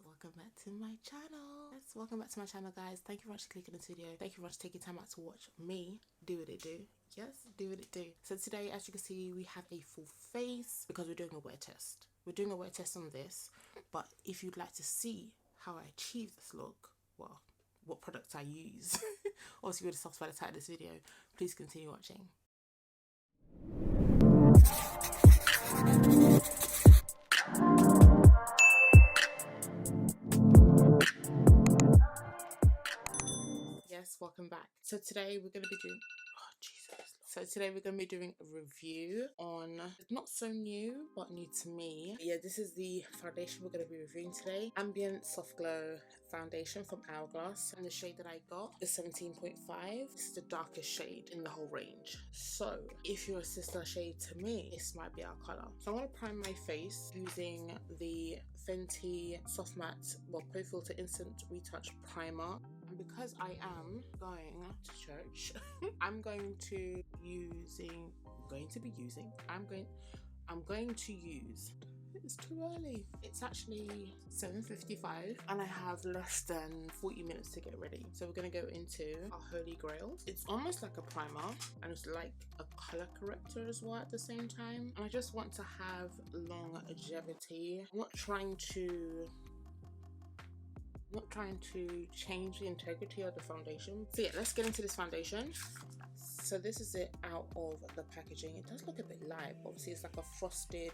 welcome back to my channel. Yes, welcome back to my channel, guys. Thank you very much for clicking this video. Thank you very much for taking time out to watch me do what it do. Yes, do what it do. So today, as you can see, we have a full face because we're doing a wear test. We're doing a wear test on this, but if you'd like to see how I achieve this look, well, what products I use, also you would have stopped by the title of this video, please continue watching. Yes, welcome back. So today we're going to be doing, oh Jesus. So today we're going to be doing a review on, not so new, but new to me. Yeah, this is the foundation we're going to be reviewing today. Ambient Soft Glow Foundation from Hourglass. And the shade that I got is 17.5. This is the darkest shade in the whole range. So if you're a sister shade to me, this might be our color. So I'm going to prime my face using the Fenty Soft Matte, well, Pro Filter Instant Retouch Primer. And because I am going to church, I'm going to use, it's too early. It's actually 7:55 and I have less than 40 minutes to get ready. So we're going to go into our holy grail. It's almost like a primer and it's like a color corrector as well at the same time. And I just want to have longevity. I'm not trying to change the integrity of the foundation. So yeah, let's get into this foundation. So this is it out of the packaging. It does look a bit light. Obviously it's like a frosted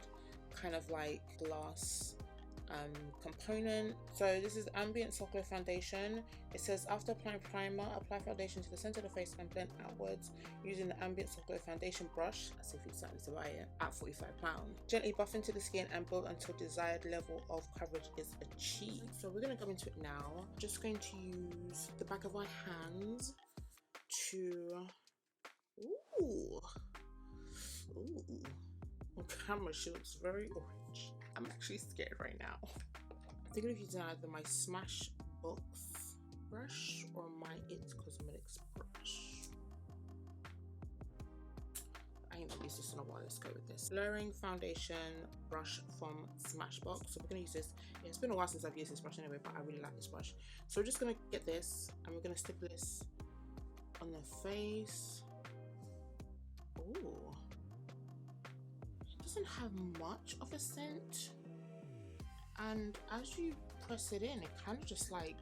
kind of like glass component. So this is Ambient Soft Glow Foundation. It says after applying primer, apply foundation to the center of the face and blend outwards using the Ambient Soft Glow Foundation brush, as if you decided to buy it, at £45. Gently buff into the skin and build until desired level of coverage is achieved. So we're going to go into it now. I'm just going to use the back of my hands to, ooh, on camera she looks very orange. I'm actually scared right now. I'm thinking of using either my Smashbox brush or my It Cosmetics brush. I ain't gonna use this in a while. Let's go with this. Blurring foundation brush from Smashbox. So we're gonna use this. Yeah, it's been a while since I've used this brush anyway, but I really like this brush. So we're just gonna get this and we're gonna stick this on the face. Ooh. Doesn't have much of a scent, and as you press it in, it kind of just like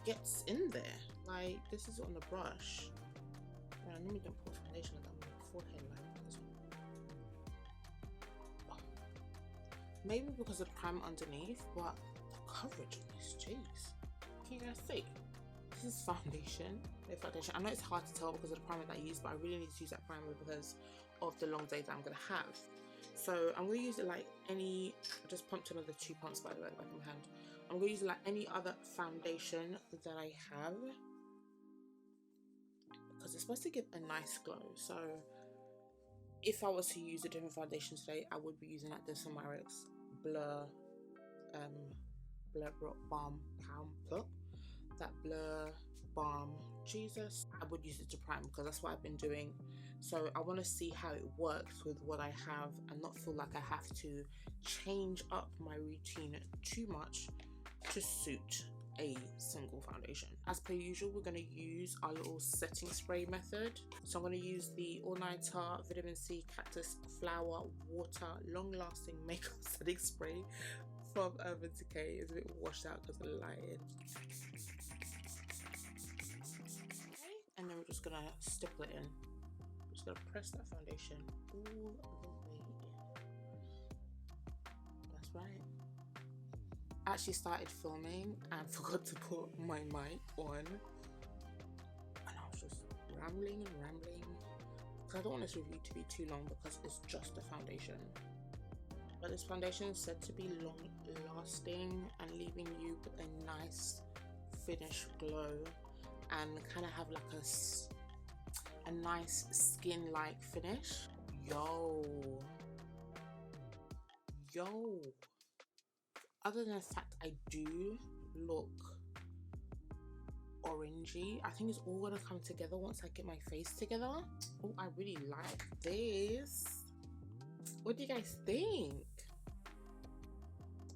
gets in there. Like this is on the brush. I normally don't put foundation on my forehead like this one. Maybe because of the primer underneath, but the coverage on this, jeez. Can you guys see? This is foundation. I know it's hard to tell because of the primer that I use, but I really need to use that primer because of the long day that I'm gonna have. So I'm gonna use it like any, I just pumped another 2 pumps by the way at the back of my hand. I'm gonna use it like any other foundation that I have because it's supposed to give a nice glow. So if I was to use a different foundation today, I would be using like the Samarix Blur Balm that Blur Balm Jesus. I would use it to prime because that's what I've been doing. So I want to see how it works with what I have and not feel like I have to change up my routine too much to suit a single foundation. As per usual, we're going to use our little setting spray method. So I'm going to use the All Nighter Vitamin C Cactus Flower Water Long Lasting Makeup Setting Spray from Urban Decay. It's a bit washed out because of the lighting. And then we're just gonna stipple it in. I'm just gonna press that foundation all the way in. That's right. I actually started filming and forgot to put my mic on. And I was just rambling because I don't want this review to be too long because it's just a foundation. But this foundation is said to be long lasting and leaving you with a nice finished glow and kind of have like a nice skin-like finish. Yo. Other than the fact I do look orangey, I think it's all gonna come together once I get my face together. Oh, I really like this. What do you guys think?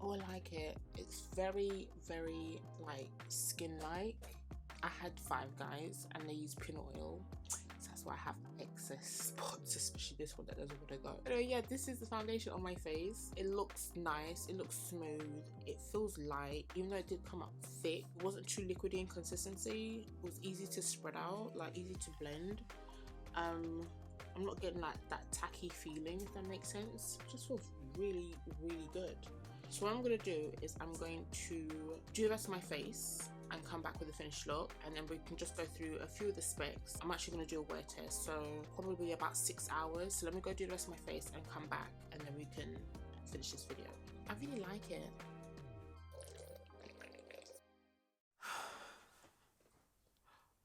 Oh, I like it. It's very, very like skin-like. I had Five Guys and they use pin oil, so that's why I have excess spots, especially this one that doesn't want to go. Anyway, yeah, this is the foundation on my face. It looks nice, it looks smooth, it feels light, even though it did come out thick. It wasn't too liquidy in consistency. It was easy to spread out, like easy to blend. I'm not getting like that tacky feeling, if that makes sense. It just feels really, really good. So what I'm going to do is I'm going to do the rest of my face and come back with a finished look, and then we can just go through a few of the specs. I'm actually going to do a wear test, so probably about 6 hours. So let me go do the rest of my face and come back, and then we can finish this video. I really like it.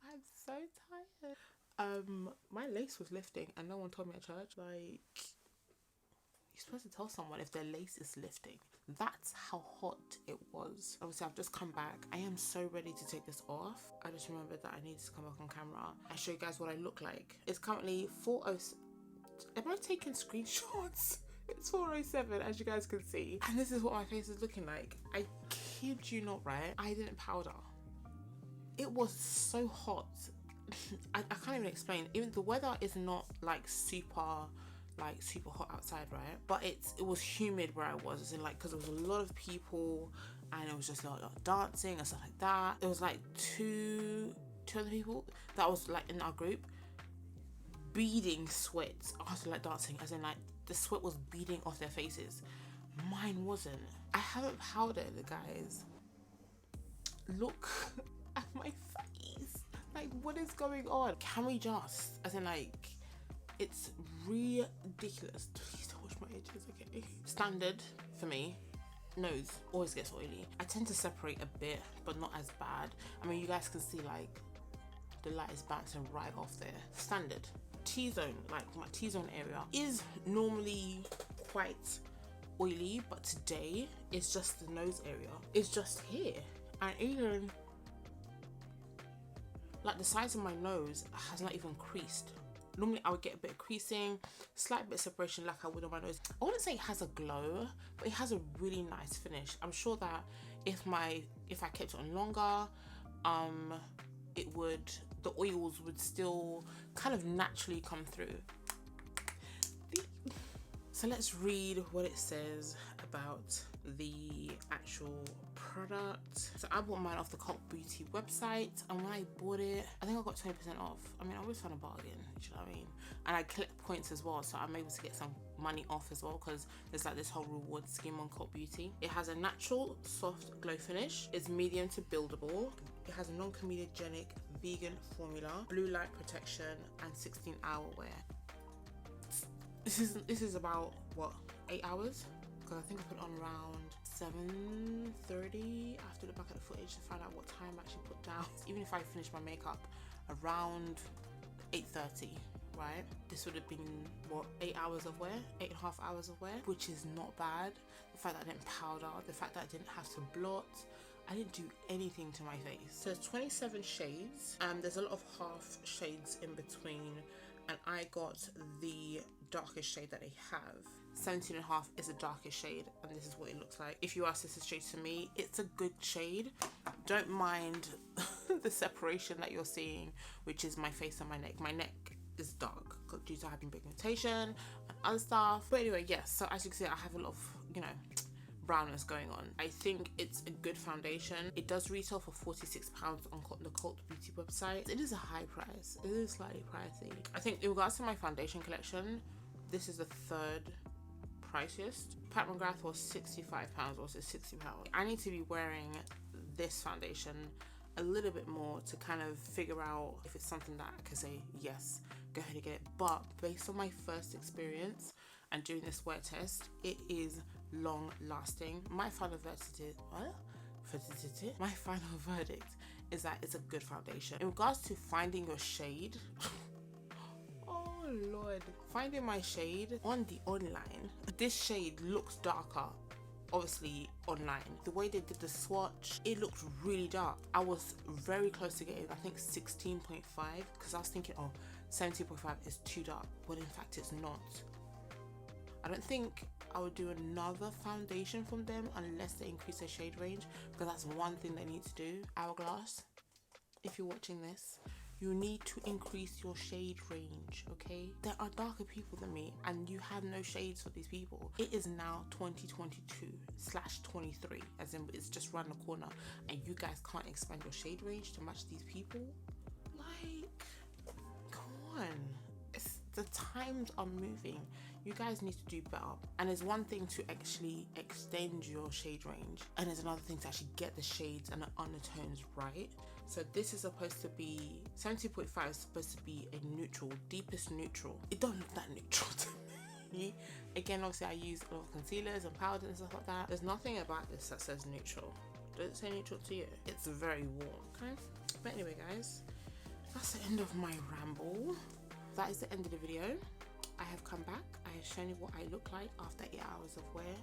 I'm so tired. My lace was lifting and no one told me at church. Like, you're supposed to tell someone if their lace is lifting. That's how hot it was. Obviously, I've just come back. I am so ready to take this off. I just remembered that I needed to come back on camera and show you guys what I look like. It's currently 4:07. Am I taking screenshots? It's 4:07, as you guys can see. And this is what my face is looking like. I kid you not, right? I didn't powder. It was so hot. I can't even explain. Even the weather is not like super hot outside, right? But it was humid where I was, as in like, because there was a lot of people and it was just a lot of dancing and stuff like that. There was like two other people that was like in our group beading sweat after like dancing, as in like the sweat was beading off their faces. Mine wasn't. I haven't powdered, guys. Look at my face. Like, what is going on? Can we just, as in like, it's ridiculous. Please don't wash my edges, okay? Standard for me, nose always gets oily. I tend to separate a bit, but not as bad. I mean, you guys can see like the light is bouncing right off there. Standard. T-zone, like my T-zone area is normally quite oily, but today it's just the nose area. It's just here. And even like the sides of my nose has not even creased. Normally I would get a bit of creasing, slight bit of separation like I would on my nose. I wouldn't say it has a glow, but it has a really nice finish. I'm sure that if I kept it on longer, the oils would still kind of naturally come through. So let's read what it says about the actual product. So I bought mine off the Cult Beauty website, and when I bought it, I think I got 20% off. I mean, I always found a bargain, do you know what I mean? And I collect points as well, so I'm able to get some money off as well, because there's like this whole reward scheme on Cult Beauty. It has a natural soft glow finish. It's medium to buildable. It has a non-comedogenic vegan formula, blue light protection, and 16-hour wear. This is about what, 8 hours? Because I think I put it on around 7:30 after the back of the footage to find out what time I actually put down. Even if I finished my makeup around 8:30, right? This would have been what, 8 hours of wear, 8.5 hours of wear, which is not bad. The fact that I didn't powder, the fact that I didn't have to blot, I didn't do anything to my face. So it's 27 shades. There's a lot of half shades in between, and I got the darkest shade that they have. 17.5 is the darkest shade, and this is what it looks like. If you ask this shade to me, it's a good shade. Don't mind the separation that you're seeing, which is my face and my neck. My neck is dark due to having pigmentation and other stuff. But anyway, yes, so as you can see, I have a lot of, you know, brownness going on. I think it's a good foundation. It does retail for £46 on the Cult Beauty website. It is a high price. It is slightly pricey. I think in regards to my foundation collection, this is the third priciest. Pat McGrath was £65, or was it £60? I need to be wearing this foundation a little bit more to kind of figure out if it's something that I can say, yes, go ahead and get it. But based on my first experience and doing this wear test, it is long lasting. My final verdict is that it's a good foundation. In regards to finding your shade, oh Lord, finding my shade on the online, this shade looks darker obviously online. The way they did the swatch, it looked really dark. I was very close to getting, I think 16.5, because I was thinking, oh, 17.5 is too dark, when in fact it's not. I don't think I would do another foundation from them unless they increase their shade range, because that's one thing they need to do. Hourglass, if you're watching this, you need to increase your shade range, okay? There are darker people than me and you have no shades for these people. It is now 2022/23, as in it's just round the corner, and you guys can't expand your shade range to match these people? Like, come on. The times are moving. You guys need to do better. And there's one thing to actually extend your shade range, and there's another thing to actually get the shades and the undertones right. So this is supposed to be 70.5 is supposed to be a neutral, deepest neutral. It don't look that neutral to me. Again, obviously I use a lot of concealers and powders and stuff like that. There's nothing about this that says neutral. Does it say neutral to you? It's very warm, okay? But anyway, guys, that's the end of my ramble. That is the end of the video. I have come back. I have shown you what I look like after 8 hours of wear,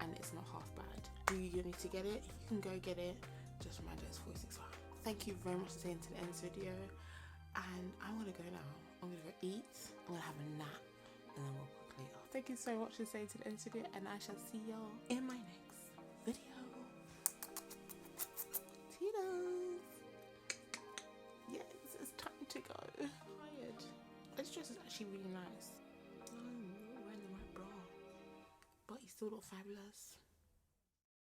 and it's not half bad. Do you need to get it? You can go get it. Just remember it's 46. Thank you very much for staying to the end of this video, and I'm gonna go now. I'm gonna go eat, I'm gonna have a nap, and then we'll cook later. Thank you so much for staying to the end of this video, and I shall see y'all in my next video. Toodles. Yes, it's time to go. I'm tired. This dress is actually really nice. Oh, I'm wearing the right bra, but you still look fabulous.